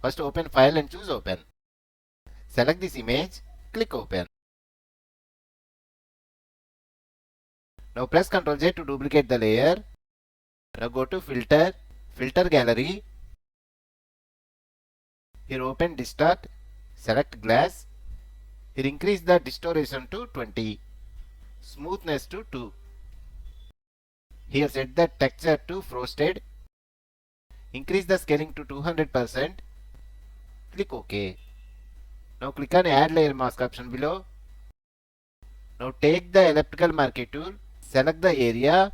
First open file and choose open. Select this image, click open. Now press Ctrl J to duplicate the layer. Now go to filter, filter gallery. Here open distort, select glass. Here increase the distortion to 20, smoothness to 2. Here set the texture to frosted. Increase the scaling to 200%. Click OK. Now click on Add Layer Mask option below. Now take the elliptical marquee tool, select the area,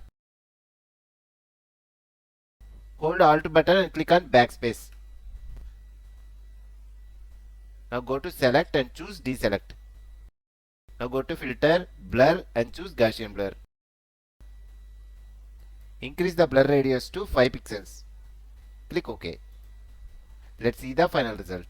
hold Alt button and click on Backspace. Now go to Select and choose Deselect. Now go to Filter, Blur and choose Gaussian Blur. Increase the blur radius to 5 pixels. Click OK. Let's see the final result.